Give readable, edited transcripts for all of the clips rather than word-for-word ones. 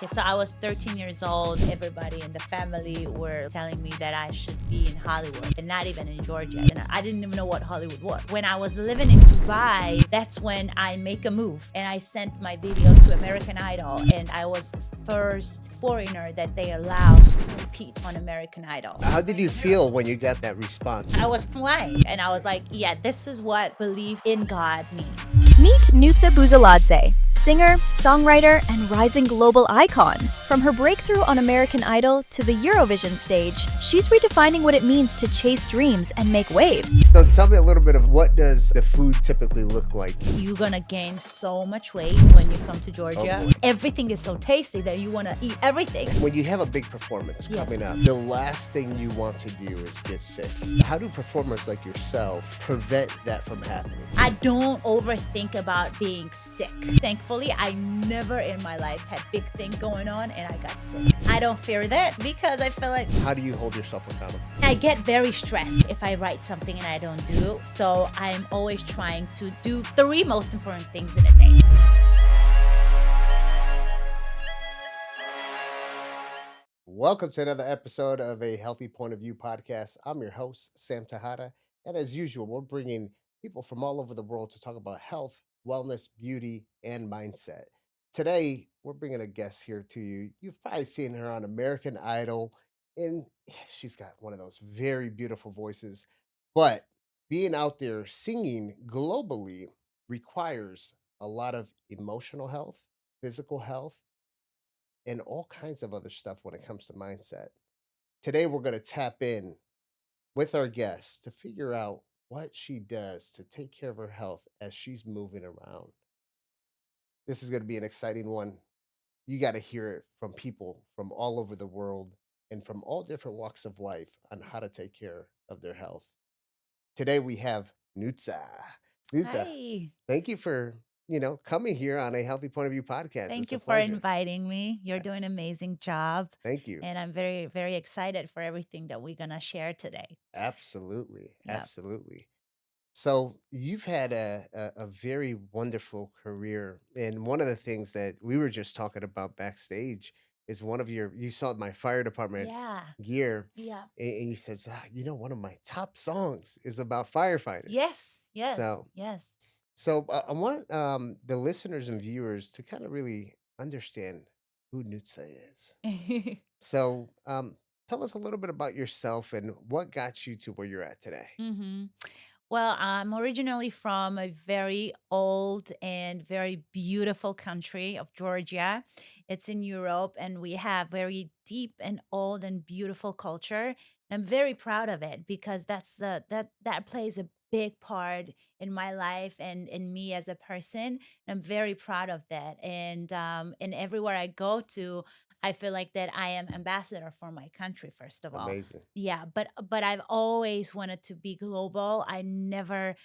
Okay, so I was 13 years old. Everybody in the family were telling me that I should be in Hollywood and not even in Georgia. And I didn't even know what Hollywood was. When I was living in Dubai, that's when I make a move and I sent my videos to American Idol. And I was the first foreigner that they allowed to compete on American Idol. How did you feel when you got that response? I was flying and I was like, yeah, this is what belief in God means. Meet Nutsa Buza, singer, songwriter, and rising global icon. From her breakthrough on American Idol to the Eurovision stage, she's redefining what it means to chase dreams and make waves. So tell me a little bit of what does the food typically look like? You're gonna gain so much weight when you come to Georgia. boy. Everything is so tasty that you wanna eat everything. When you have a big performance Yes. coming up, the last thing you want to do is get sick. How do performers like yourself prevent that from happening? I don't overthink about being sick. Thankfully, I never in my life had big thing going on and I got sick. I don't fear that because I feel like How do you hold yourself accountable? I get very stressed if I write something and I don't do. So I'm always trying to do 3 most important things in a day. Welcome to another episode of a Healthy Point of View podcast. I'm your host, Sam Tejada. And as usual, we're bringing people from all over the world to talk about health, wellness, beauty, and mindset. Today, we're bringing a guest here to you. You've probably seen her on American Idol, and she's got one of those very beautiful voices. But being out there singing globally requires a lot of emotional health, physical health, and all kinds of other stuff when it comes to mindset. Today, we're going to tap in with our guest to figure out what she does to take care of her health as she's moving around. This is going to be an exciting one. You got to hear it from people from all over the world and from all different walks of life on how to take care of their health. Today, we have Nutsa. Nutsa, Hi. thank you for coming here on a Healthy Point of View podcast. Thank It's a you for pleasure. inviting me. You're doing an amazing job. Thank you. And I'm very, very excited for everything that we're going to share today. Absolutely. Yep. Absolutely. So you've had a very wonderful career. And one of the things that we were just talking about backstage is you saw my fire department Yeah. gear, Yeah. and you says, one of my top songs is about firefighter. Yes. Yes. So, Yes. I want the listeners and viewers to kind of really understand who Nutsa is. So, tell us a little bit about yourself and what got you to where you're at today. hmm Well, I'm originally from a very old and very beautiful country of Georgia. It's in Europe, and we have very deep and old and beautiful culture. And I'm very proud of it because that plays a big part in my life and in me as a person. And I'm very proud of that. And everywhere I go to, I feel like that I am ambassador for my country, first of all. Amazing. Yeah, but I've always wanted to be global. I never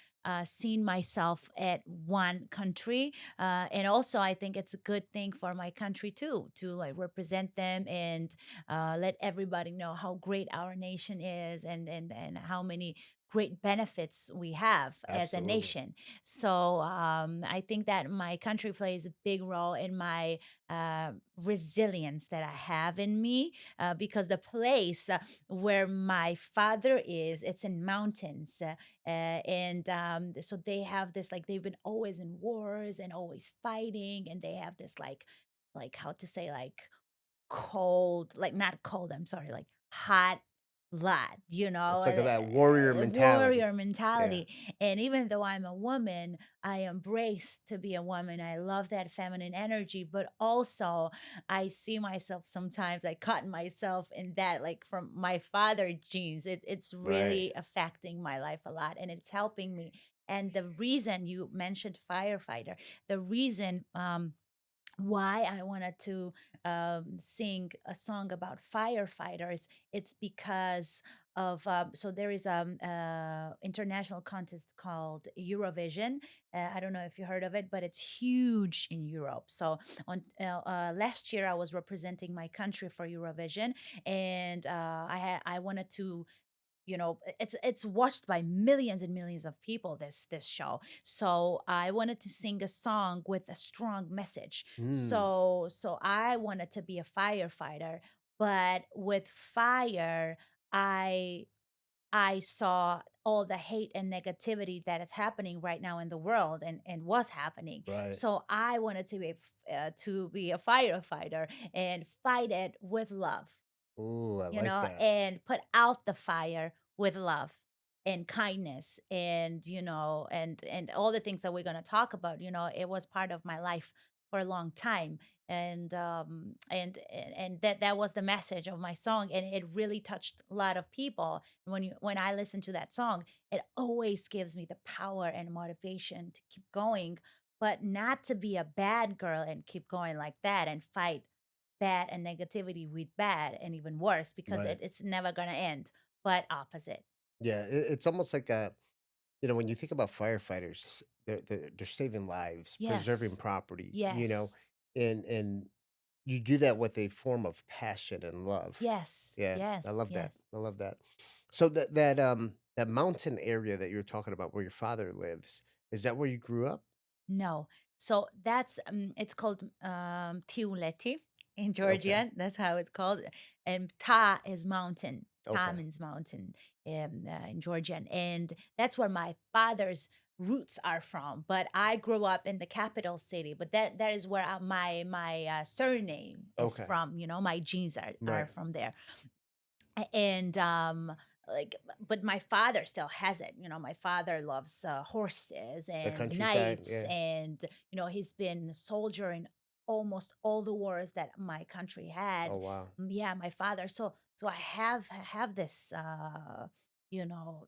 seen myself at one country, and also I think it's a good thing for my country too to like represent them and let everybody know how great our nation is and how many great benefits we have as a Absolutely. nation. So I think that my country plays a big role in my resilience that I have in me because the place where my father is, it's in mountains, and so they have this like they've been always in wars and always fighting, and they have this like how to say like cold, like not cold, I'm sorry, like hot blood, It's like that warrior mentality. warrior mentality. And even though I'm a woman, I embrace to be a woman. I love that feminine energy, but also I see myself sometimes, I caught myself in that, like from my father genes. It's Right. really affecting my life a lot and it's helping me. And the reason you mentioned firefighter, the reason why I wanted to sing a song about firefighters, it's because of so there is international contest called Eurovision. I don't know if you heard of it, but it's huge in Europe. So on last year I was representing my country for Eurovision, and I wanted to it's watched by millions and millions of people, this show. So I wanted to sing a song with a strong message. Mm, So I wanted to be a firefighter, but with fire, I I saw all the hate and negativity that is happening right now in the world, and was happening. right. So I wanted to be a firefighter and fight it with love, Ooh, I like that. and put out the fire with love and kindness, and all the things that we're going to talk about. It was part of my life for a long time, and that was the message of my song, and it really touched a lot of people. When I listen to that song, it always gives me the power and motivation to keep going, but not to be a bad girl and keep going like that and fight bad and negativity with bad and even worse, because Right. it's never going to end, but opposite. Yeah, it's almost like when you think about firefighters, they're saving lives, preserving Yes. property, Yes. and you do that with a form of passion and love. Yes. Yeah, I Yes. love that. Yes. I love that. So that mountain area that you're talking about where your father lives, is that where you grew up? No. So that's it's called Tiuleti in Okay. Georgian. That's how it's called. And Ta is mountain. Ta Okay. means mountain in Georgian, and that's where my father's roots are from. But I grew up in the capital city. But that is where my surname is Okay. from. My genes are Right. from there. And like, but my father still has it. My father loves horses The and countryside, knights, yeah. and he's been a soldier in almost all the wars that my country Oh, had. wow. Yeah, my father. So I have this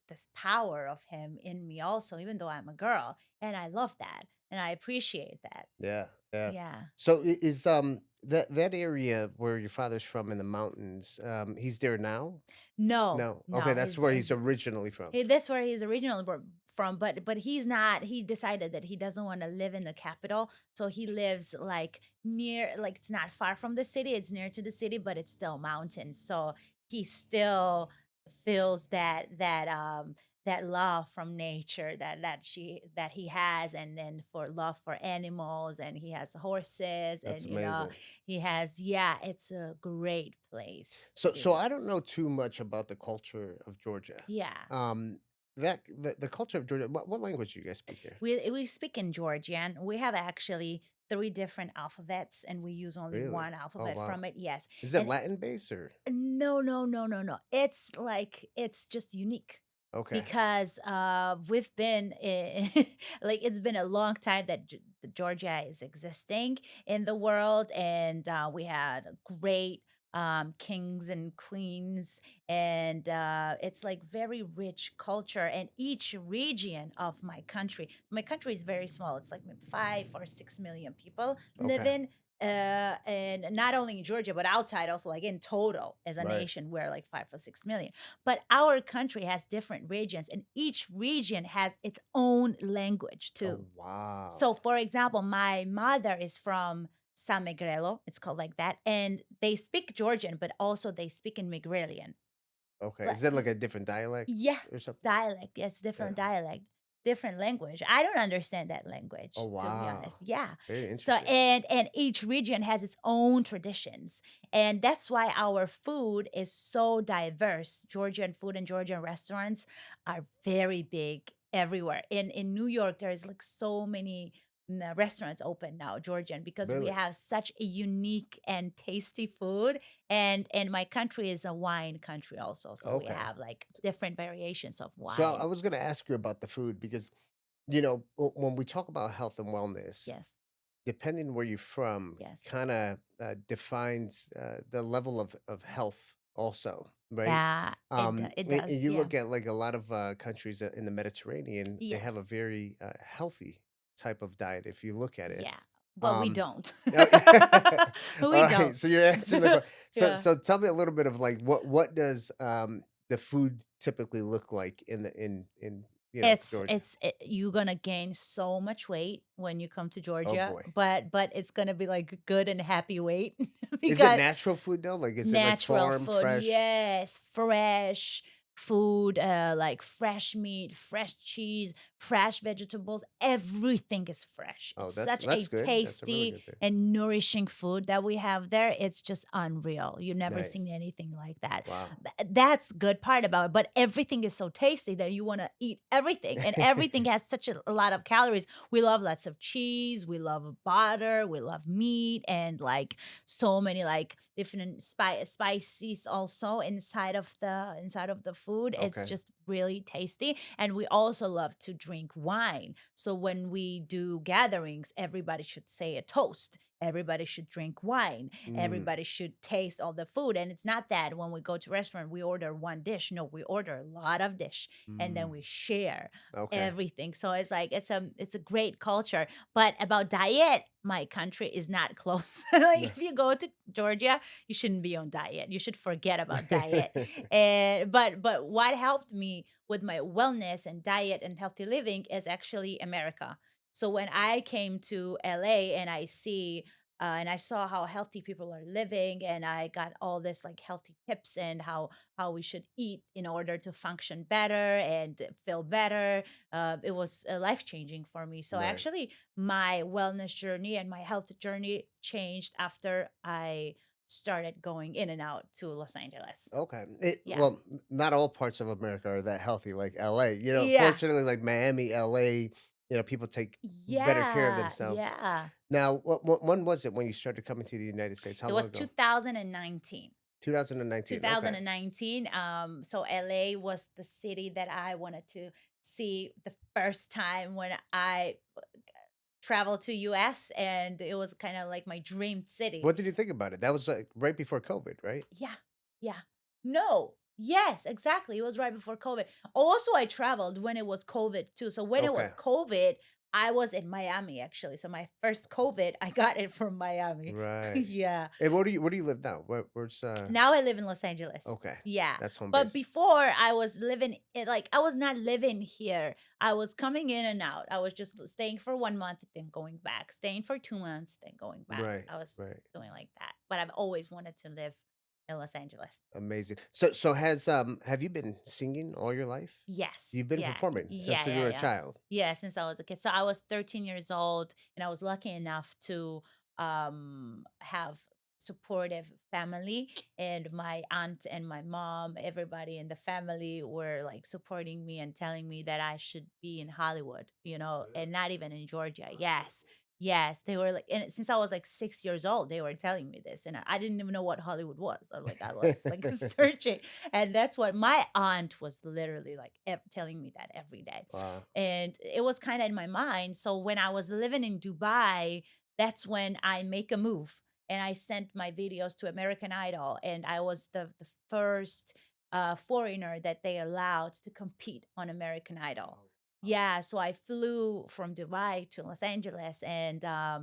this power of him in me also, even though I'm a girl, and I love that, and I appreciate that. Yeah, yeah. Yeah. So is that area where your father's from in the mountains, he's there now? No, No. Okay, no, that's his where he's originally from. That's where he's originally from, but he's not. He decided that he doesn't want to live in the capital, so he lives like near, like it's not far from the city. It's near to the city, but it's still mountains. So he still feels that love from nature that he has, and then for love for animals, and he has horses, That's and amazing. he has, yeah. It's a great place to So be. I don't know too much about the culture of Georgia. Yeah. Um, the culture of Georgia. What language do you guys speak there? We speak in Georgian. We have actually three different alphabets, and we use only Really? one Oh, alphabet wow. from it. Yes. Is it And Latin based or? no, no, no, no, no. It's just unique, Okay. because we've been like, it's been a long time that Georgia is existing in the world, and we had great kings and queens, and it's like very rich culture. And each region of my country is very small. It's like maybe 5 or 6 million people live Okay. in, and not only in Georgia, but outside also, like in total as a Right. nation, we're like 5 or 6 million. But our country has different regions, and each region has its own language too. Oh, wow. So, for example, my mother is from San Migrelo, it's called like that, and they speak Georgian, but also they speak in Migrelian. Okay. But Is it like a different dialect yeah, or something? dialect. Yes, different Yeah. dialect, different language. I don't understand that Oh, language, to be honest. wow. Yeah. Very So, interesting. and each region has its own traditions. And that's why our food is so diverse. Georgian food and Georgian restaurants are very big everywhere. In New York, there's like so many restaurants open now, Georgian, because we Really? have such a unique and tasty food. And my country is a wine country also, so we Okay. have like different variations of So I wine. was going to ask you about the food because, when we talk about health and wellness, Yes. depending where you're from, Yes. kind of defines the level of health also, right? Yeah, it And does. you Yeah. look at like a lot of countries in the Mediterranean, they have Yes. a very healthy type of diet if you look at it. Yeah. But we Um, don't. Oh, We all don't. right, so you're answering the question. So Yeah. so tell me a little bit of like what does the food typically look like in Georgia? You're gonna gain so much weight when you come to Oh Georgia, boy. but it's gonna be like good and happy weight, Is it because natural food though? Like is it like natural farm food, fresh? yes, fresh, food, like fresh meat, fresh cheese, fresh vegetables. Everything is fresh. Oh, It's that's such that's a good. That's a really tasty good thing. and nourishing food that we have there. It's just unreal. You've never seen Nice. anything like that. Wow. That's the good part about it. But everything is so tasty that you want to eat everything, and everything has such a lot of calories. We love lots of cheese, we love butter, we love meat, and like so many like different spices also inside of the food. It's Okay. just really tasty. And we also love to drink wine. So when we do gatherings, everybody should say a toast. Everybody should drink wine. Mm, Everybody should taste all the food. And it's not that when we go to restaurant we order one dish. No, we order a lot of dish, and then mm, we share okay. everything. So it's like it's a great culture. But about diet, my country is not close. Like No. if you go to Georgia, you shouldn't be on diet. You should forget about diet. And but what helped me with my wellness and diet and healthy living is actually America. So when I came to LA and and I saw how healthy people are living, and I got all this like healthy tips and how we should eat in order to function better and feel better. It was life changing for me. So Right. actually, my wellness journey and my health journey changed after I started going in and out to Los Angeles. Okay. Yeah. Not all parts of America are that healthy like LA. Yeah. Fortunately, like Miami, LA, people take better care of Yeah. themselves. Yeah. Now, when was it when you started coming to the United States? How It long was ago? 2019. 2019. Okay. 2019. So LA was the city that I wanted to see the first time when I traveled to US, and it was kind of like my dream city. What did you think about it? That was like right before COVID, right? Yeah. Yeah. No. Yes, exactly. It was right before COVID. Also, I traveled when it was COVID too. So when it was Okay. COVID, I was in Miami actually. So my first COVID, I got it from Miami. Right. Yeah. And where do you live now? Where's Now I live in Los Angeles. Okay. Yeah. That's home But base. before I was living it like I was not living here. I was coming in and out. I was just staying for 1 month, then going back, staying for 2 months, then going back. Right. I was Right. doing like that. But I've always wanted to live in Los Angeles. Amazing. So have you been singing all your life? Yes. You've been Yeah. performing since Yeah, you yeah, were a yeah. child. Yeah, since I was a kid. So I was 13 years old, and I was lucky enough to have supportive family, and my aunt and my mom, everybody in the family were like supporting me and telling me that I should be in Hollywood, Really? and not even in Georgia. Wow. Yes. Yes, they were like, and since I was like 6 years old, they were telling me this, and I didn't even know what Hollywood was. I was like searching, and that's what my aunt was literally like telling me that every day. Wow. And it was kind of in my mind. So when I was living in Dubai, that's when I make a move, and I sent my videos to American Idol, and I was the first foreigner that they allowed to compete on American Idol. Oh, wow. Yeah, so I flew from Dubai to Los Angeles, and uh,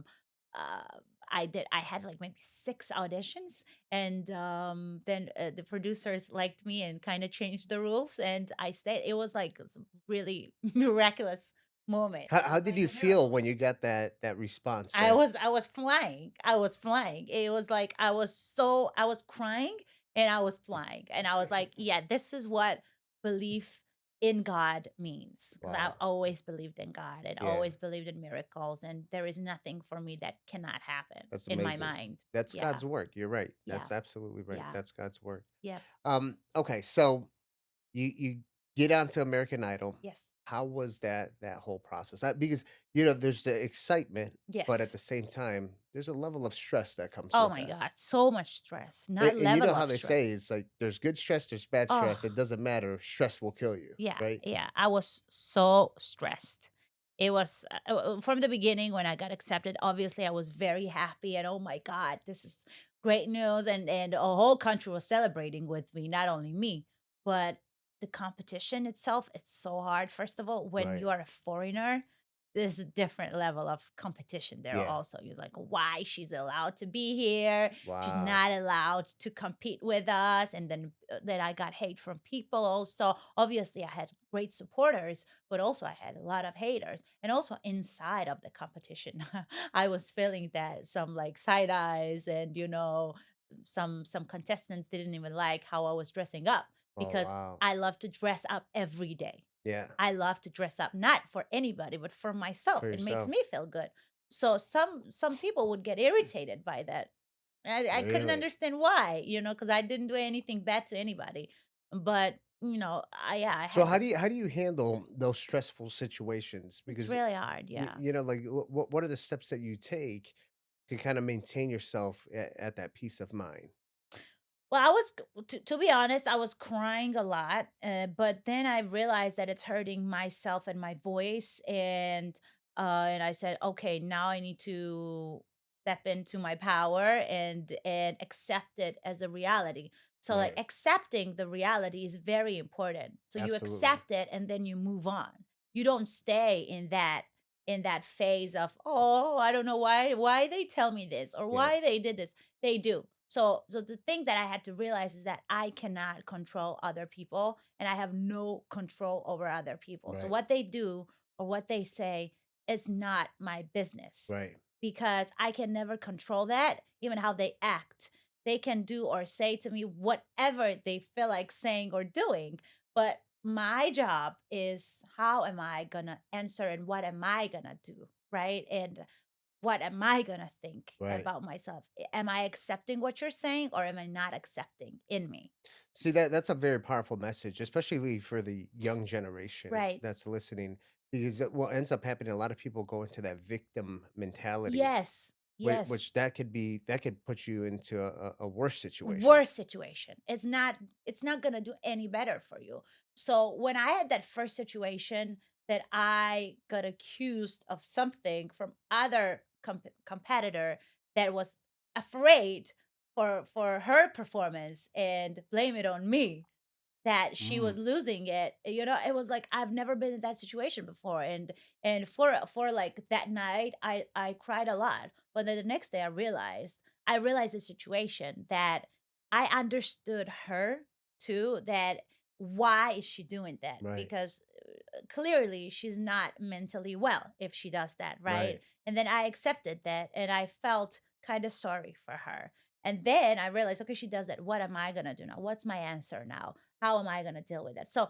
I had like maybe 6 auditions, and then the producers liked me and kind of changed the rules, and I stayed. It was like a really miraculous moment. It How was did like you a miracle. feel when you got that response I that was I was flying. I was flying. It was like I was crying and I was flying. And I was like, yeah, this is what belief in God means. Because I Wow. always believed in God and Yeah, always believed in miracles. And there is nothing for me that cannot happen that's in my amazing. mind. That's Yeah. God's work. You're right. Yeah. That's absolutely right. Yeah. That's God's work. Yep. Okay, so you get onto American Idol. Yes. How was that whole process? Because there's the excitement, but at Yes. the same time, there's a level of stress that comes Oh with my that. God. So much stress. Not And you know level how of they stress. say it's like there's good stress, there's bad stress. It Oh. doesn't matter. Stress will kill you, Yeah, right? yeah. I was so stressed. It was from the beginning when I got accepted. Obviously, I was very happy, and oh my god, this is great news, and a whole country was celebrating with me. Not only me, but the competition itself. It's so hard. First of all, when Right. you are a foreigner, there's a different level of competition there. Yeah. Also, you're like, why she's allowed to be here? She's Wow. not allowed to compete with us. And then I got hate from people also. Obviously, I had great supporters, but also I had a lot of haters. And also inside of the competition, I was feeling that some like side eyes, and some contestants didn't even like how I was dressing up. Oh, because wow. I love to dress up every day. Yeah. I love to dress up, not for anybody, but for myself. For It makes yourself. me feel good. So some people would get irritated by that. I couldn't Really? understand why, because I didn't do anything bad to anybody. But I So had this. how do you handle those stressful situations? It's Because really hard, yeah. like what are the steps that you take to kind of maintain yourself at that peace of mind? Well, to be honest, I was crying a lot, but then I realized that it's hurting myself and my voice, and I said, okay, now I need to step into my power and accept it as a reality. So, like, Right. accepting the reality is very important. So you Absolutely. accept it, and then you move on. You don't stay in that phase of, oh, I don't know why they tell me this or Yeah. why they did this. They do. So the thing that I had to realize is that I cannot control other people, and I have no control over other people. So Right. what they do or what they say is not my business, Right. because I can never control that, even how they act. They can do or say to me whatever they feel like saying or doing, but my job is, how am I going to answer and what am I going to do, right? And what am I going to think Right. about myself? Am I accepting what you're saying or am I not accepting in me? See, that's a very powerful message, especially for the young generation Right. that's listening, because what ends up happening, a lot of people go into that victim mentality, Yes. which Yes. that could put you into a worse situation. Worse situation. It's not going to do any better for you. So when I had that first situation that I got accused of something from other competitor that was afraid for her performance and blame it on me, that she was Mm, losing it. It was like I've never been in that situation before, and for like that night I cried a lot. But then the next day I realized the situation, that I understood her too, that why is she doing that, right. because clearly she's not mentally well if she does that, right? Right. And then I accepted that and I felt kind of sorry for her. And then I realized, okay, she does that. What am I gonna do now? What's my answer now? How am I gonna deal with that? So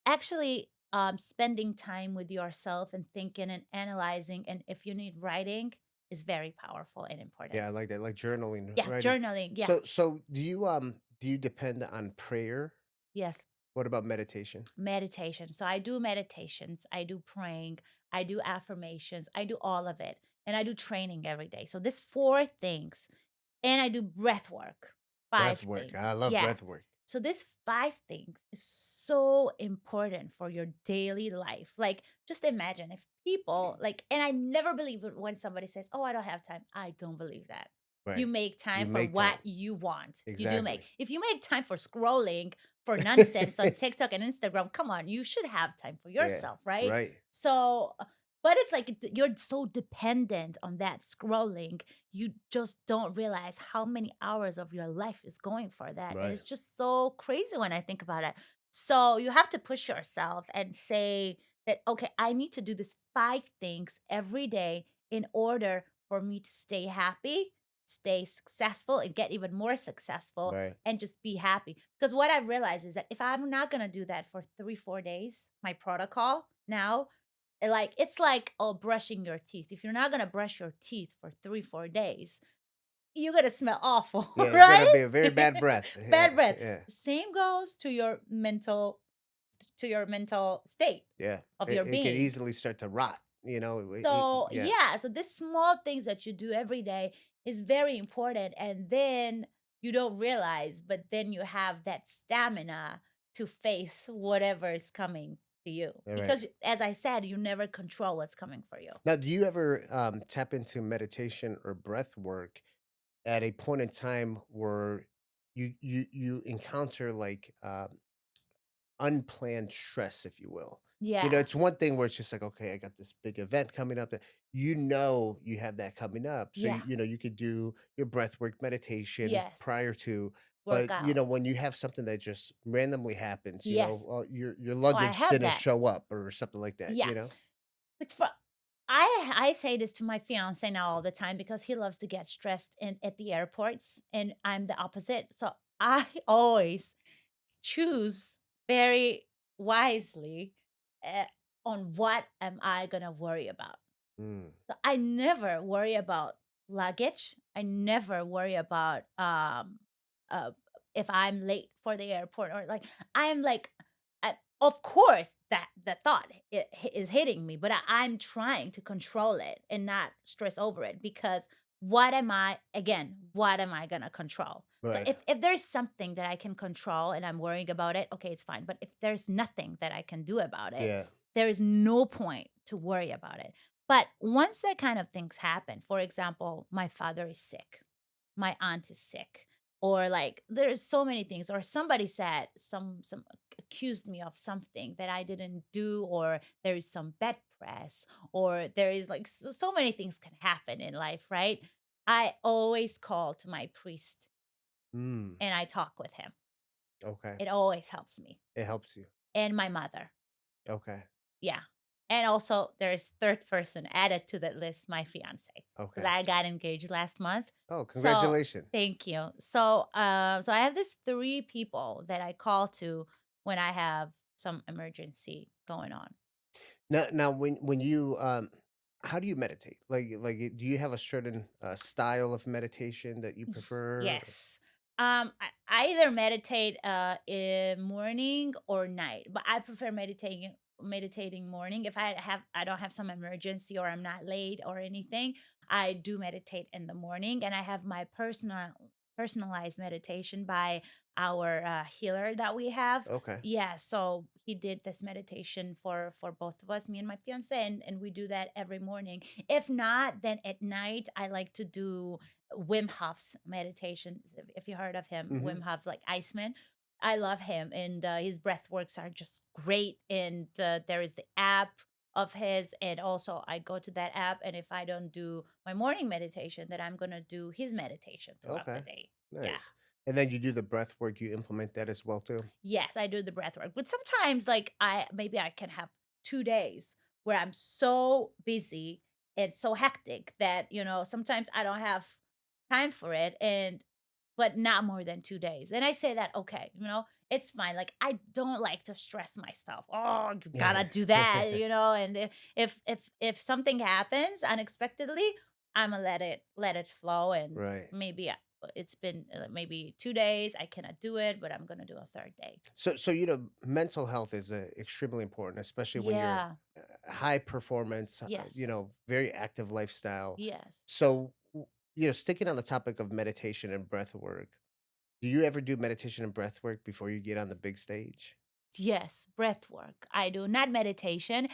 actually spending time with yourself and thinking and analyzing, and if you need writing, is very powerful and important. Yeah, I like that, like journaling, Yeah, writing. journaling. Yeah. So do you depend on prayer? Yes. What about meditation? Meditation. So I do meditations, I do praying, I do affirmations, I do all of it. And I do training every day. So this four things. And I do breath work. Five Breath work. things. I love Yeah. breath work. So this five things is so important for your daily life. Like, just imagine if people like, and I never believe it when somebody says, "Oh, I don't have time." I don't believe that. You Right. make You time for make what time. you want. You do make. Exactly. If you make time for scrolling for nonsense on TikTok and Instagram, come on, you should have time for Yeah. yourself, right? Right. So, but it's like you're so dependent on that scrolling, you just don't realize how many hours of your life is going for that. And Right. it's just so crazy when I think about it. So you have to push yourself and say that, okay, I need to do this five things every day in order for me to stay happy, stay successful, and get even more successful Right. and just be happy. Because what I've realized is that if I'm not going to do that for 3, 4 days, my protocol now, it's like, oh, brushing your teeth. If you're not gonna brush your teeth for 3, 4 days, you're gonna smell awful, Yeah, it's gonna right? be a very bad breath. Bad Yeah. breath. Yeah. Same goes to your mental state Yeah. of your It could being. easily start to rot, So yeah. yeah, so these small things that you do every day is very important, and then you don't realize, but then you have that stamina to face whatever is coming to you, All right. because as I said, you never control what's coming for you. Now, do you ever tap into meditation or breath work at a point in time where you encounter like unplanned stress, if you will? Yeah. It's one thing where it's just like, okay, I got this big event coming up that you have that coming up. So Yeah. you could do your breath work meditation Yes. prior to, but Workout. when you have something that just randomly happens, Yes. your Oh, I luggage have didn't that. show up or something like that, Yeah. Like I say this to my fiance now all the time because he loves to get stressed at the airports, and I'm the opposite. So I always choose very wisely uh, on what am I gonna worry about. Mm. So I never worry about luggage. I never worry about uh if I'm late for the airport, or like I'm like of course that the thought is hitting me, but I'm trying to control it and not stress over it, because what am I going to control? So Right. if there's something that I can control and I'm worrying about it, okay, it's fine. But if there's nothing that I can do about it, Yeah. there is no point to worry about it. But once that kind of things happen, for example, my father is sick, my aunt is sick, or like there's so many things, or somebody said some accused me of something that I didn't do, or there is some bed press, or there is like so many things can happen in life, right? I always call to my priest Mm. and I talk with him. Okay. It always helps me. It helps you. And my mother. Okay. Yeah. And also there's third person added to that list, my fiance, because Okay. I got engaged last month. Oh, So congratulations. thank you. So I have this three people that I call to when I have some emergency going on. Now, when you how do you meditate? Do you have a certain style of meditation that you prefer? Yes. I either meditate in morning or night, but I prefer meditating morning. If I don't have some emergency or I'm not late or anything, I do meditate in the morning, and I have my personalized meditation by our healer that we have. Okay. Yeah, so he did this meditation for both of us, me and my fiance, and we do that every morning. If not, then at night I like to do Wim Hof's meditation. If you heard of him, Hmm. Wim Hof, like Iceman. I love him, and his breath works are just great. And there is the app of his, and also I go to that app, and if I don't do my morning meditation, then I'm gonna do his meditation throughout the Okay. day. Yeah. Nice. And then you do the breath work. You implement that as well too. Yes, I do the breath work. But sometimes like I can have 2 days where I'm so busy and so hectic that, sometimes I don't have time for it, and but not more than 2 days. And I say that, okay, it's fine. Like I don't like to stress myself. Oh, you Yeah. gotta do that, and if something happens unexpectedly, I'ma let it flow, and Right. maybe it's been maybe 2 days I cannot do it, but I'm gonna do a third day. So mental health is extremely important, especially when you're Yeah. high performance, Yes. very active lifestyle. Yes. So, sticking on the topic of meditation and breath work, do you ever do meditation and breath work before you get on the big stage? Yes. Breath work. I do not meditation.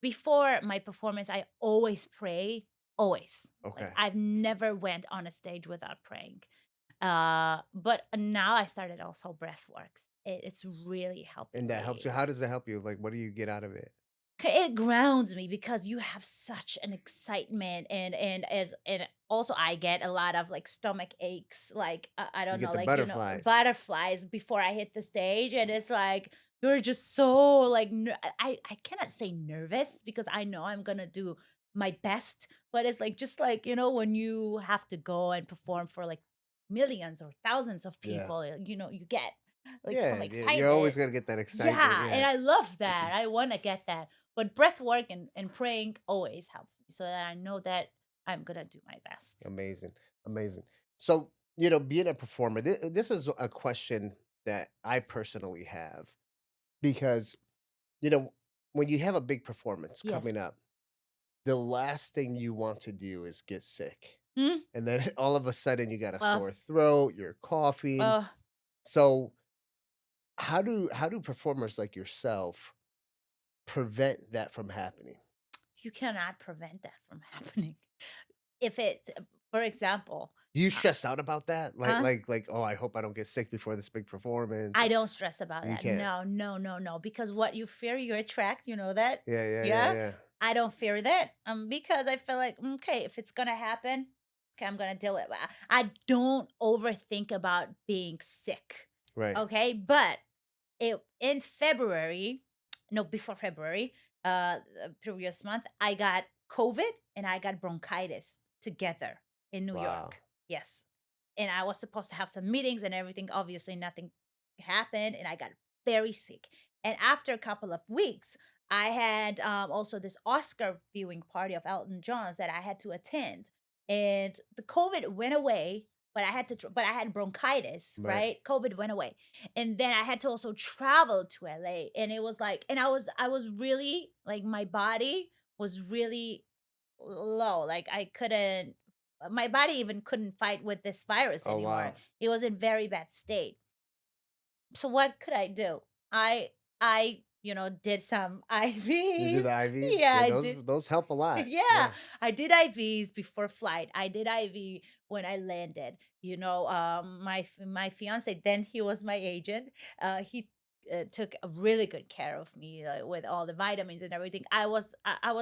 Before my performance, I always pray. Always. Like Okay. I've never went on a stage without praying. But now I started also breath work. It's really helping And that helps you. me. How does it help you? Like, what do you get out of it? It grounds me because you have such an excitement, and also I get a lot of like stomach aches, like I You don't get know, the like butterflies. butterflies before I hit the stage, and it's like you're just so like I cannot say nervous because I know I'm gonna do my best, but it's like just like when you have to go and perform for like millions or thousands of Yeah. people, you get like Yeah. some You're always excitement. gonna get that excitement. Yeah, and Yeah. I love that. I want to get that. But breath work and praying always helps me so that I know that I'm going to do my best. Amazing. Amazing. So, being a performer, this is a question that I personally have because, you know, when you have a big performance Yes. coming up, the last thing you want to do is get sick. Hmm? And then all of a sudden you got a Uh, sore throat, you're coughing. uh, So, how do performers like yourself prevent that from happening? you cannot prevent that from happening. If it, for example, Do you uh, stress out about that? Like huh? like like, "Oh, I hope I don't get sick before this big performance." I don't stress about You that. can't. No, no, no, no. Because what you fear, you attract. You know that? Yeah, yeah, yeah, Yeah. yeah. I don't fear that. Because I feel like, okay, if it's gonna happen, okay, I'm gonna do it. But I don't overthink about being sick. Right. Okay. But in February, no, before February, previous month, I got COVID and I got bronchitis together in New Wow. York. Yes. And I was supposed to have some meetings and everything. Obviously, nothing happened and I got very sick. And after a couple of weeks, I had also this Oscar viewing party of Elton John's that I had to attend. And the COVID went away, but but I had bronchitis, Right. right? COVID went away. And then I had to also travel to LA. And it was like, and I was really like, my body was really low. Like I couldn't, my body even couldn't fight with this virus Oh, anymore. wow. It was in very bad state. So what could I do? I did some You do the IVs. IVs? Yeah, Yeah, I did. those help a lot. Yeah, Yeah. I did IVs before flight. I did IV when I landed. My fiance, then he was my agent. He took a really good care of me with all the vitamins and everything. I was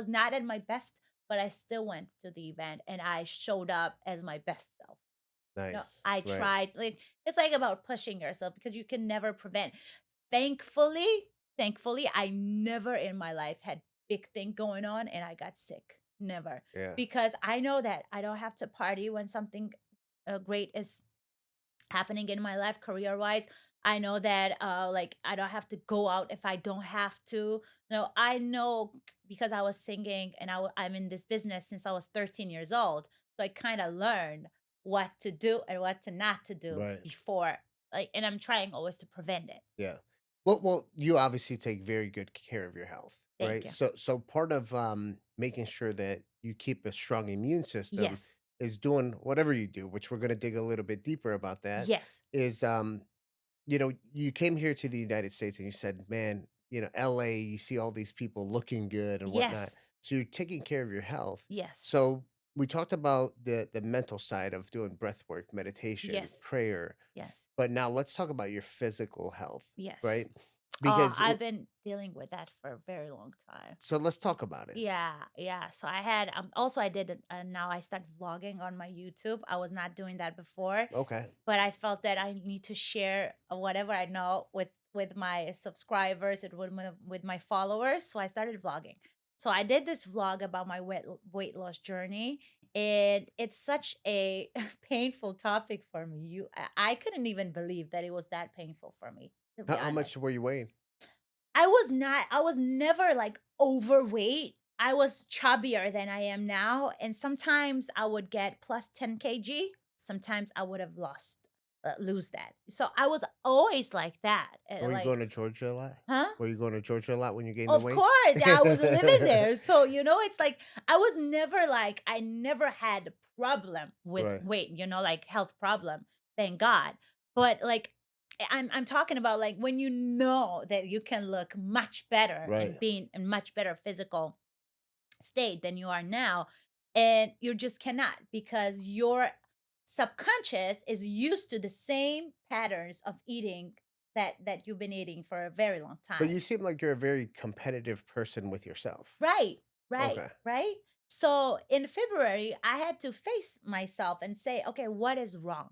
not at my best, but I still went to the event and I showed up as my best self. Nice. I Right. tried, like, it's like about pushing yourself because you can never prevent. Thankfully, thankfully, I never in my life had big thing going on and I got sick. Never. Yeah. Because I know that I don't have to party when something great is happening in my life career-wise. I know that like I don't have to go out if I don't have to. No, I know because I was singing and I'm in this business since I was 13 years old. So I kind of learned what to do and what to not to do Right. before, like, and I'm trying always to prevent it. Yeah. Well, you obviously take very good care of your health, Thank right? you. So part of making sure that you keep a strong immune system Yes. is doing whatever you do, which we're going to dig a little bit deeper about that. Yes. Is you came here to the United States and you said, man, LA, you see all these people looking good and whatnot. Yes. So you're taking care of your health. Yes. So we talked about the mental side of doing breath work, meditation, Yes. prayer, Yes. but now let's talk about your physical health, Yes. right? Oh, Because I've been dealing with that for a very long time. so let's talk about it. Yeah, yeah. So I had also I did now I started vlogging on my YouTube. I was not doing that before, Okay. but I felt that I need to share whatever I know with my subscribers and with my followers. So I started vlogging. So I did this vlog about my weight loss journey, and it's such a painful topic for me. I couldn't even believe that it was that painful for me, to be How much honest. were you weighing? I was never like overweight. I was chubbier than I am now. And sometimes I would get plus 10 kg. Sometimes I would have lose that. So I was always like that. Were you Like, going to Georgia a lot? huh? Were you going to Georgia a lot when you gained the Of weight? course. Yeah, I was living there. So, it's like I was never like, I never had a problem with Right. weight, like health problem. Thank God. But like, I'm talking about like when you know that you can look much better Right. and being in much better physical state than you are now. And you just cannot because your subconscious is used to the same patterns of eating that you've been eating for a very long But time. you seem like you're a very competitive person with yourself. Right, right, Okay. right. So in February, I had to face myself and say, okay, what is wrong?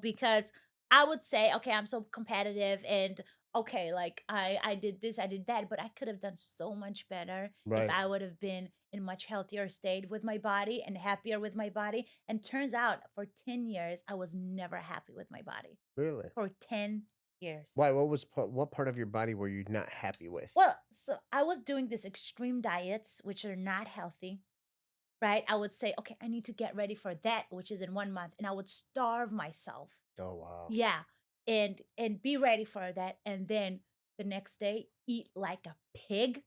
Because I would say, okay, I'm so competitive and okay, like I did this, I did that, but I could have done so much better if Right. I would have been in much healthier state with my body and happier with my body. And turns out for 10 years, I was never happy with my body. Really? For 10 years. Why? What part of your body were you not happy with? Well, so I was doing these extreme diets, which are not healthy, right? I would say, okay, I need to get ready for that, which is in 1 month, and I would starve myself. Oh, wow. Yeah, and be ready for that, and then the next day eat like a pig,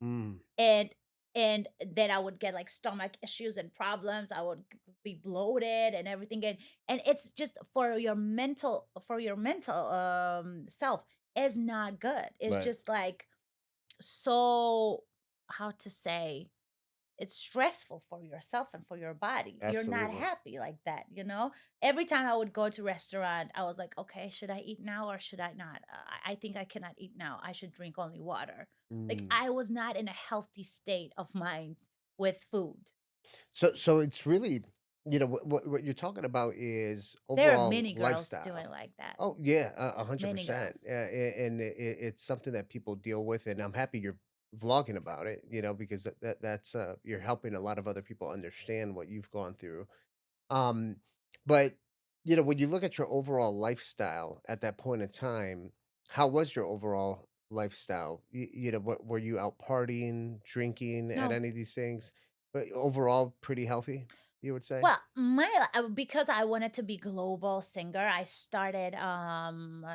Mm. and and then I would get like stomach issues and problems. I would be bloated and everything, and it's just for your mental self is not good. It's Right. just like so, how to say, it's stressful for yourself and for your body. You're not Absolutely. happy like that. Every time I would go to restaurant, I was like, okay, should I eat now or should I not? I think I cannot eat now. I should drink only water. Like Mm. I was not in a healthy state of mind with food. So it's really, what you're talking about is There are overall many girls doing lifestyle. like that. Oh yeah, a Many 100%. girls. And it's something that people deal with, and I'm happy you're vlogging about it. Because that's you're helping a lot of other people understand what you've gone through. Um, but When you look at your overall lifestyle at that point in time, how was your overall lifestyle? Were you out partying, drinking at No. any of these things? But overall, pretty healthy, you would say? Well, because I wanted to be global singer, I started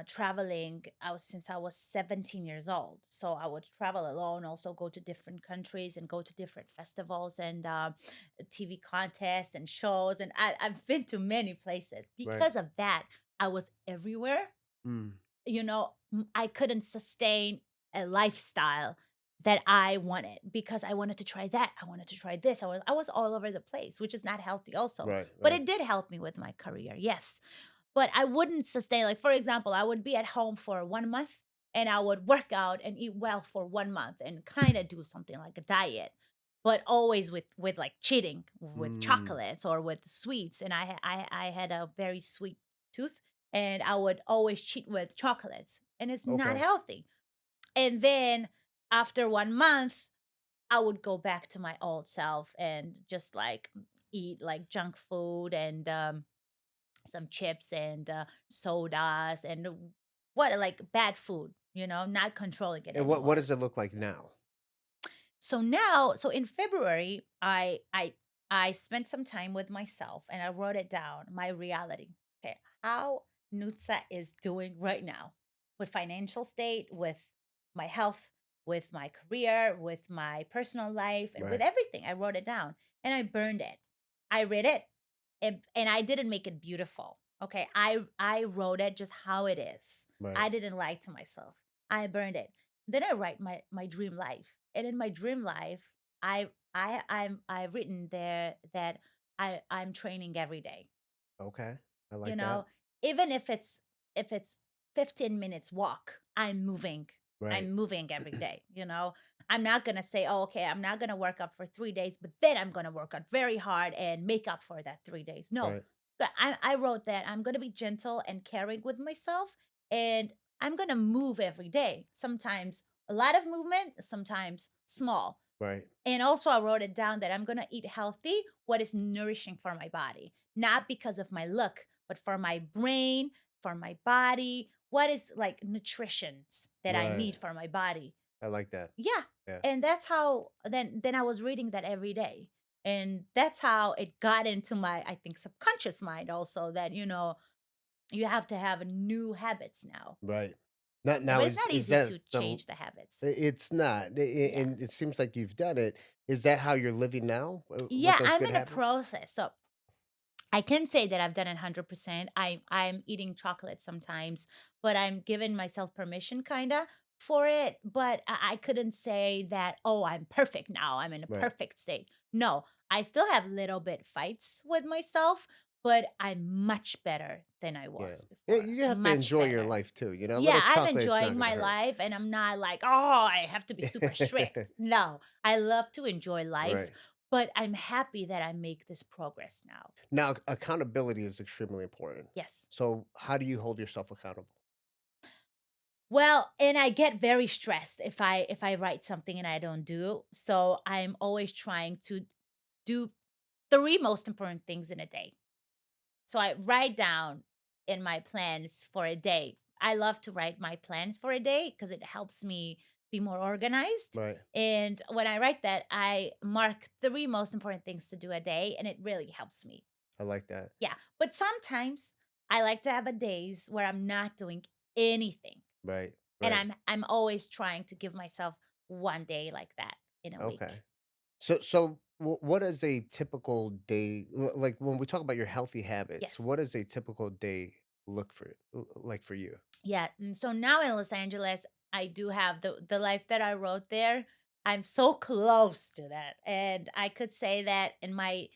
traveling since I was 17 years old. So I would travel alone, also go to different countries and go to different festivals and TV contests and shows. And I've been to many places. Right. Because of that, I was everywhere. Mm, I couldn't sustain a lifestyle that I wanted because I wanted to try that. I wanted to try this. I was all over the place, which is not healthy also. right, But right. it did help me with my career. Yes. But I wouldn't sustain, like, for example, I would be at home for 1 month and I would work out and eat well for 1 month and kind of do something like a diet, but always with like cheating with Mm, chocolates or with sweets. And I had a very sweet tooth, and I would always cheat with chocolates, and it's not okay. healthy. And then after 1 month, I would go back to my old self and just like eat like junk food and some chips and sodas and what, like bad food, not controlling it And what anymore. does it look like now? So in February, I spent some time with myself and I wrote it down, my reality. Okay, how Nutsa is doing right now with financial state, with my health, with my career, with my personal life, and with Right, everything. I wrote it down and I burned it. I read it, and I didn't make it beautiful. Okay, I wrote it just how it is. right. I didn't lie to myself. I burned it. Then I write my dream life. And in my dream life, I've written there that I'm training every day. Okay. I You like that. know, even if it's 15 minutes walk, I'm moving. Right, I'm moving every day. I'm not gonna say, oh, okay, I'm not gonna work out for 3 days, but then I'm gonna work out very hard and make up for that 3 days. No. right, But I wrote that I'm gonna be gentle and caring with myself, and I'm gonna move every day. Sometimes a lot of movement, sometimes small. right, And also, I wrote it down that I'm going to eat healthy, what is nourishing for my body, not because of my look, but for my brain, for my body, what is like nutritions that I right. need for my body. I like that. Yeah. Yeah. And that's how then I was reading that every day. And that's how it got into my, I think, subconscious mind also that, you have to have new habits now. Right. Not But now it's not is easy that to the change the habits. it's not, Yeah. and it seems like you've done it. Is that how you're living now, with Yeah, those I'm good in a habits? process. So I can say that I've done it 100%. I'm eating chocolate sometimes, but I'm giving myself permission kinda for it, but I couldn't say that, "Oh, I'm perfect now. I'm in a Right. perfect state." No, I still have little bit fights with myself, but I'm much better than I Yeah. was Yeah, before. you have to Much enjoy your better. life too, a little Yeah, I'm chocolate's not enjoying gonna my hurt. life and I'm not like, "Oh, I have to be super strict." No, I love to enjoy life, Right. but I'm happy that I make this progress now. Now, accountability is extremely important. Yes. So, how do you hold yourself accountable? Well, and I get very stressed if I write something and I don't do. So I'm always trying to do three most important things in a day. So I write down in my plans for a day. I love to write my plans for a day because it helps me be more organized. Right. And when I write that, I mark three most important things to do a day, and it really helps me. I like that. Yeah. But sometimes I like to have a days where I'm not doing anything. Right. And Right. I'm always trying to give myself 1 day like that in a Okay. week. So what is a typical day like when we talk about your healthy habits? Yes. What does a typical day look for like for you? Yeah. And so now in Los Angeles, I do have the life that I wrote there. I'm so close to that. And I could say that in my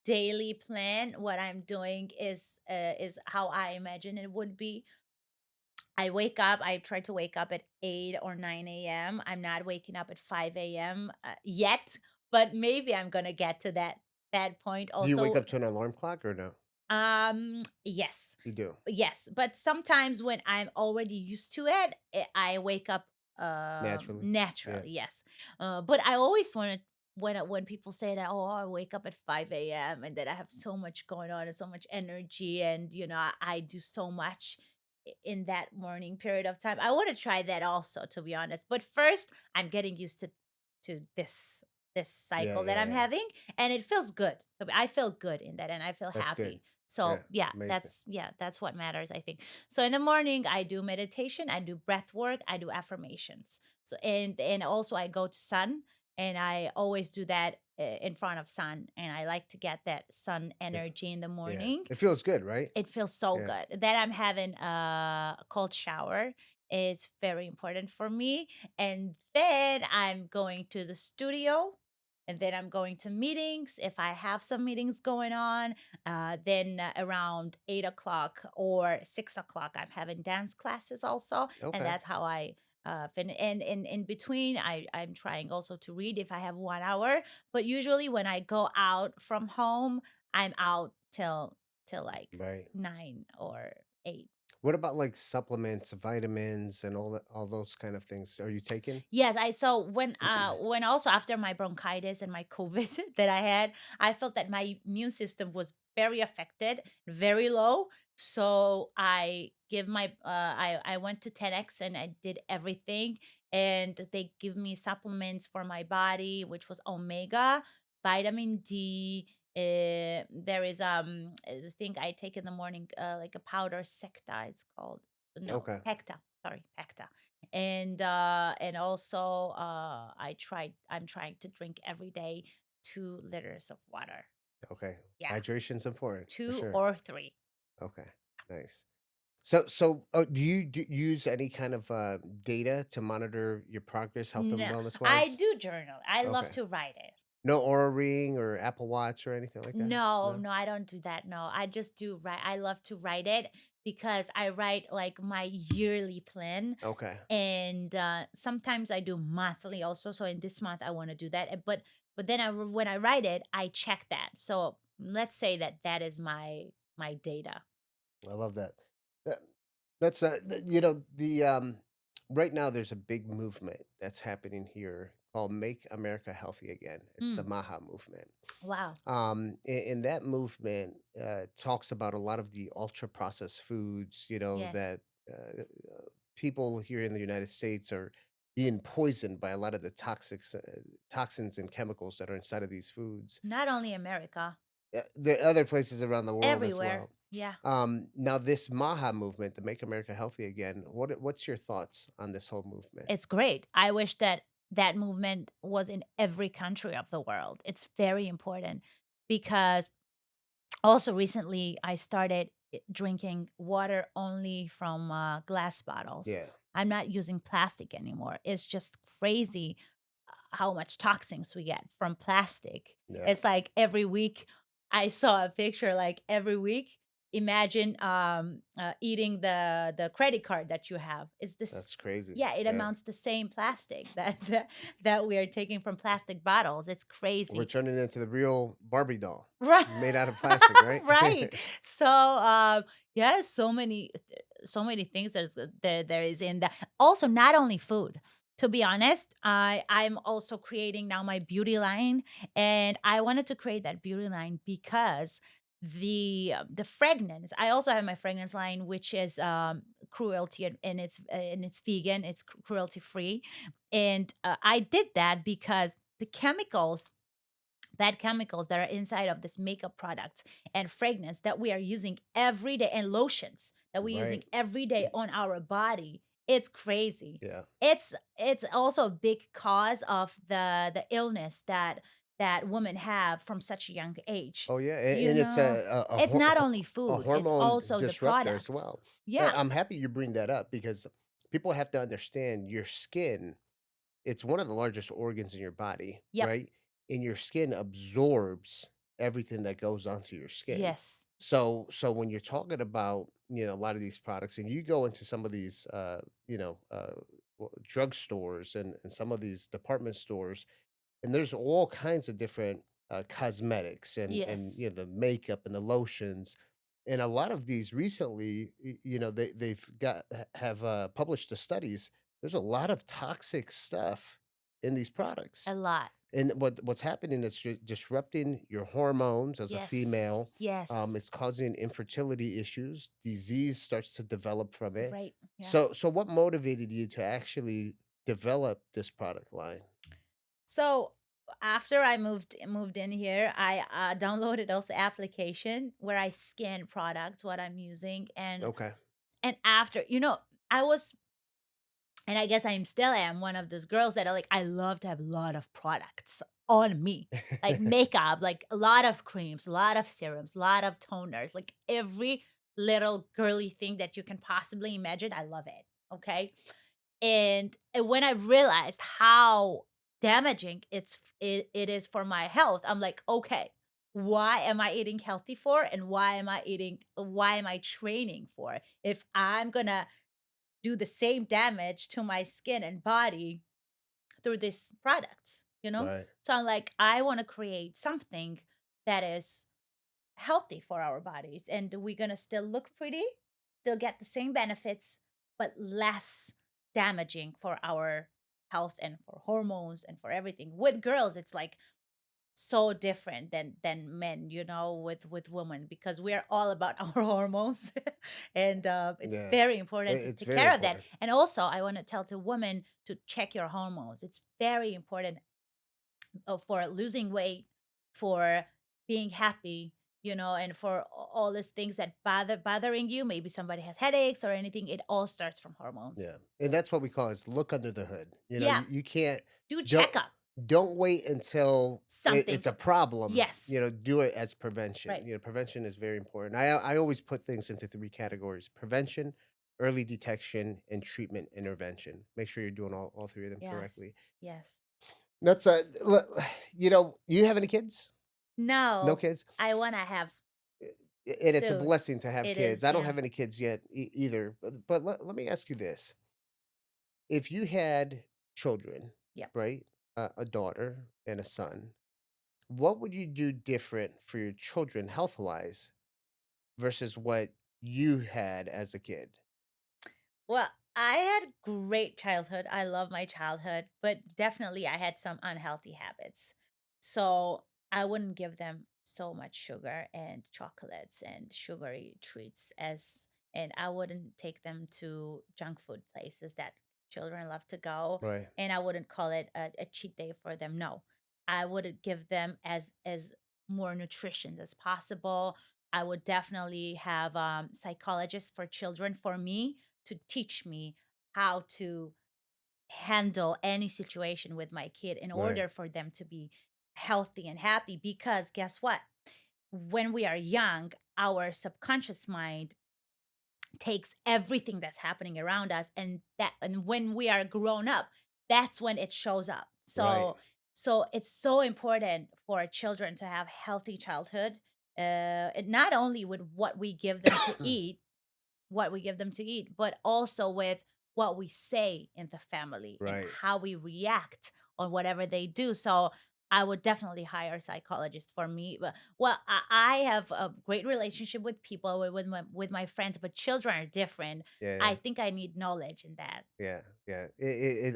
daily plan, what I'm doing is how I imagine it would be. I try to wake up at 8 or 9 a.m. I'm not waking up at 5 a.m. Yet, but maybe I'm gonna get to that point Do you wake also. up to an alarm clock or no? Yes. You do. Yes, but sometimes when I'm already used to it, I wake up Naturally. Yeah. naturally, yes. But I always wanted when people say that, oh, I wake up at 5 a.m. and that I have so much going on and so much energy, and I do so much in that morning period of time. I want to try that also, to be honest. But first, I'm getting used to this Yeah, cycle that yeah, I'm yeah. having, and it feels good. So I feel good in that, and I feel That's good. happy. So Yeah, yeah, amazing. that's what matters, I think. So in the morning, I do meditation, I do breath work, I do affirmations. So and also I go to sun, and I always do that in front of sun, and I like to get that sun Yeah, energy in the yeah. morning. It feels good, right? It feels so Yeah. good. Then I'm having a cold shower. It's very important for me. And then I'm going to the studio. And then I'm going to meetings if I have some meetings going on. Then around 8 o'clock or 6 o'clock, I'm having dance classes also. And Okay. that's how I and in between, I'm trying also to read if I have 1 hour. But usually when I go out from home, I'm out till like Right. 9 or 8. What about like supplements, vitamins, and all those kind of things? Are you taking? Yes, I so when also after my bronchitis and my COVID that I had, I felt that my immune system was very affected, very low. So I went to 10x and I did everything, and they give me supplements for my body, which was omega, vitamin D. There is the thing I take in the morning, like a powder secta, it's called. No, Okay. pecta. Sorry, pecta. And also I'm trying to drink every day 2 liters of water. Okay. Yeah, Hydration's important for two sure. or three. Okay. Nice. So, do you use any kind of data to monitor your progress, health and No, wellness I wise? do journal. I love Okay. to write it. No Aura Ring or Apple Watch or anything like that? No, No? no, I don't do that. No, I just do write. I love to write it because I write like my yearly plan, Okay. and sometimes I do monthly also. So in this month I want to do that. But then when I write it, I check that. So let's say that that is my data. I love that. That that's, right now there's a big movement that's happening here called Make America Healthy Again. It's the Mm, MAHA movement. wow. And that movement talks about a lot of the ultra processed foods, Yes. that people here in the United States are being poisoned by a lot of the toxins and chemicals that are inside of these foods. Not only America, There are other places around the world as everywhere. well. Yeah. Now, this MAHA movement, the Make America Healthy Again, what's your thoughts on this whole movement? It's great. I wish that that movement was in every country of the world. It's very important because also recently I started drinking water only from glass bottles. Yeah, I'm not using plastic anymore. It's just crazy how much toxins we get from plastic. yeah, It's like every week I saw a picture, like every week. Imagine eating the credit card that you have. It's this, that's crazy. yeah, it Yeah, amounts to same plastic that we are taking from plastic bottles. It's we're crazy. turning into the real Barbie doll Right. made out of plastic, right? Right. So, yeah, so many things there is in that. Also, not only food. To be honest, I'm also creating now my beauty line, and I wanted to create that beauty line because the fragrance. I also have my fragrance line, which is cruelty, and it's vegan. It's cruelty free, and I did that because the chemicals, bad chemicals that are inside of this makeup products and fragrance that we are using every day, and lotions that we're using Right. every day on our body, it's crazy. Yeah. It's also a big cause of the illness that women have from such a young age. Oh, yeah, You and it's know, it's not only a food, it's hormone also the disruptor as products. well. Yeah. I'm happy you bring that up because people have to understand your skin, it's one of the largest organs in your body, Yep. right? And your skin absorbs everything that goes onto your skin. Yes. So when you're talking about, a lot of these products and you go into some of these, drugstores and some of these department stores, and there's all kinds of different cosmetics and Yes. the makeup and the lotions, and a lot of these recently, they've have published the studies. There's a lot of toxic stuff in these products, A lot. And what's happening is disrupting your hormones as a Yes. female. Yes. It's causing infertility issues. Disease starts to develop from it. Right. Yeah. So what motivated you to actually develop this product line? So after I moved in here, I downloaded also application where I scan products, what I'm using, Okay. and after, I was, and I guess I'm still am one of those girls that are like, I love to have a lot of products on me, like makeup, like a lot of creams, a lot of serums, a lot of toners, like every little girly thing that you can possibly imagine. I love it. Okay. And when I realized how damaging it is for my health, I'm like, okay, why am I eating healthy for? And why am I training for? If I'm gonna do the same damage to my skin and body through these products, you know? Right. So I'm like, I want to create something that is healthy for our bodies and we're going to still look pretty, still get the same benefits, but less damaging for our health and for hormones and for everything. With girls, it's like so different than men, with women, because we're all about our hormones. And it's Yeah. very important to It's take very care of that. important. And also I want to tell to women to check your hormones. It's very important, for losing weight, for being happy, and for all these things that bothering you. Maybe somebody has headaches or anything. It all starts from hormones. Yeah, and that's what we call is look under the hood. Yeah, You can't do don't checkup. don't wait until Something. it's a problem. Yes. Do it as prevention. Right. Prevention is very important. I always put things into three categories: prevention, early detection, and treatment intervention. Make sure you're doing all three of them Yes. correctly. Yes. That's you have any kids? No No, kids? I wanna have And it's a soon. blessing to have It kids. is, I don't yeah. have any kids yet either, but let me ask you this. If you had children, Yep. right? A daughter and a son, what would you do different for your children health-wise versus what you had as a kid? Well, I had great childhood. I love my childhood, but definitely I had some unhealthy habits. So I wouldn't give them so much sugar and chocolates and sugary treats and I wouldn't take them to junk food places that children love to go. Right, And I wouldn't call it a cheat day for them. No, I would give them as more nutrition as possible. I would definitely have psychologists for children for me to teach me how to handle any situation with my kid in right, order for them to be healthy and happy. Because guess what? When we are young, our subconscious mind takes everything that's happening around us, and when we are grown up, that's when it shows up. right, So it's so important for children to have healthy childhood, not only with what we give them to eat, but also with what we say in the family and right. how we react on whatever they do. So I would definitely hire a psychologist for me. Well, I have a great relationship with people, with my friends, but children are different. I Yeah, think I need knowledge in that. yeah, yeah.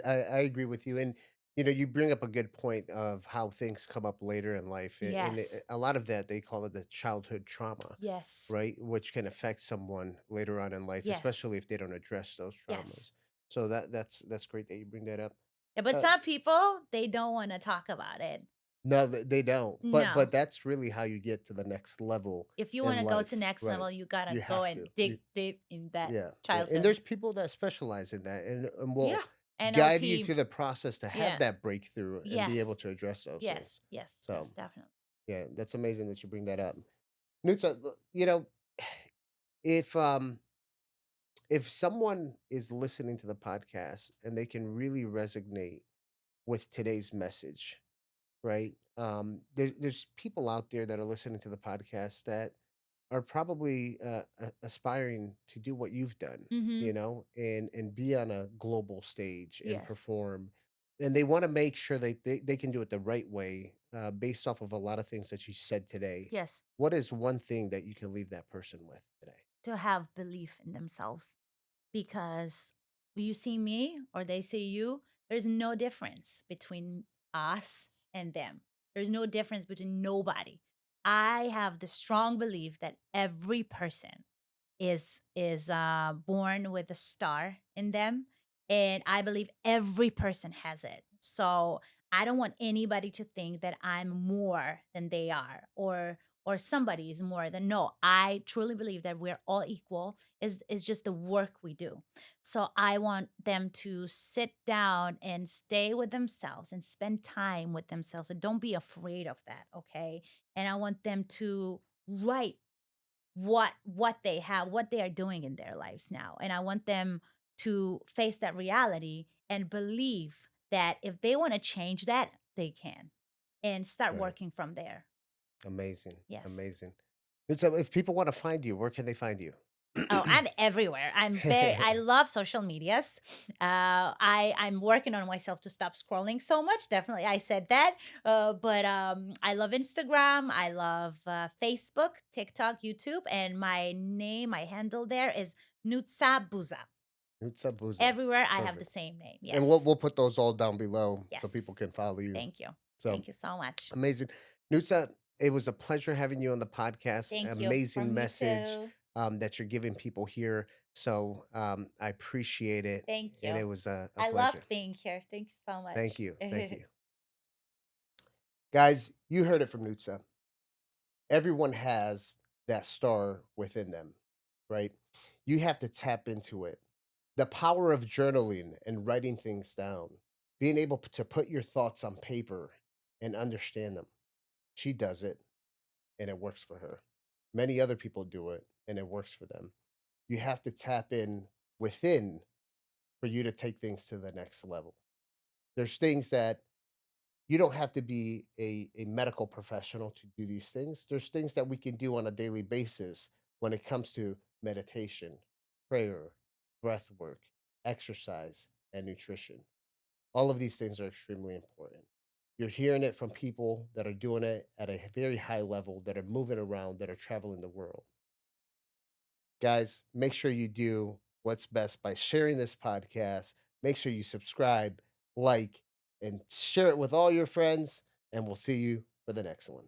I agree with you, and you bring up a good point of how things come up later in life, and Yes. a lot of that they call it the childhood trauma, Yes. right? Which can affect someone later on in life, Yes. especially if they don't address those Yes. traumas. So that's great that you bring that up. Yeah, but Uh, some people, they don't want to talk about it. no, they don't. But No. that's really how you get to the next level If you want in to go to life, next right? level, you got to You go have and to. dig deep in that Yeah, yeah, and childhood. there's people that specialize in that and will Yeah. guide you NLP. through the process to have Yeah. that breakthrough and be able Yes. to address those Yes. things. Yes. Yes. So, Definitely. yeah, that's amazing that you bring that up. Nutsa, if if someone is listening to the podcast and they can really resonate with today's message, right? There's people out there that are listening to the podcast that are probably aspiring to do what you've done, Mhm. and be on a global stage and Yes. perform. And they want to make sure they can do it the right way, based off of a lot of things that you said today. Yes. What is one thing that you can leave that person with today? To have belief in themselves, because you see me or they see you, there's no difference between us and them. There's no difference between nobody. I have the strong belief that every person is born with a star in them, and I believe every person has it. So I don't want anybody to think that I'm more than they are, or somebody is more than. No, I truly believe that we're all equal. Is just the work we do. So I want them to sit down and stay with themselves and spend time with themselves, and don't be afraid of that, okay? And I want them to write what they have, what they are doing in their lives now. And I want them to face that reality and believe that if they want to change that, they can, and start Right. working from there. Amazing. Yes. Amazing. And so if people want to find you, where can they find you? Oh, I'm everywhere. I love social medias. I'm working on myself to stop scrolling so much. Definitely, I said that. But I love Instagram. I love Facebook, TikTok, YouTube, and my handle there is Nutsa Buza. Nutsa Buza. Everywhere I have the Perfect. same name. And we'll Yes. we'll put those all down below so people Yes. can follow you. Thank you. So Thank you so much. amazing. Nutsa, it was a pleasure having you on the podcast. Thank you. For Amazing me message too. that you're giving people here. So I appreciate it. Thank And you. it was a I loved pleasure. being here. Thank you so Thank much. you. Thank you. Guys, you heard it from Nutsa. Everyone has that star within them, right? You have to tap into it. The power of journaling and writing things down, being able to put your thoughts on paper and understand them. She does it and it works for her. Many other people do it and it works for them. You have to tap in within for you to take things to the next level. There's things that you don't have to be a medical professional to do these things. There's things that we can do on a daily basis when it comes to meditation, prayer, breath work, exercise, and nutrition. All of these things are extremely important. You're hearing it from people that are doing it at a very high level, that are moving around, that are traveling the world. Guys, make sure you do what's best by sharing this podcast. Make sure you subscribe, like, and share it with all your friends. And we'll see you for the next one.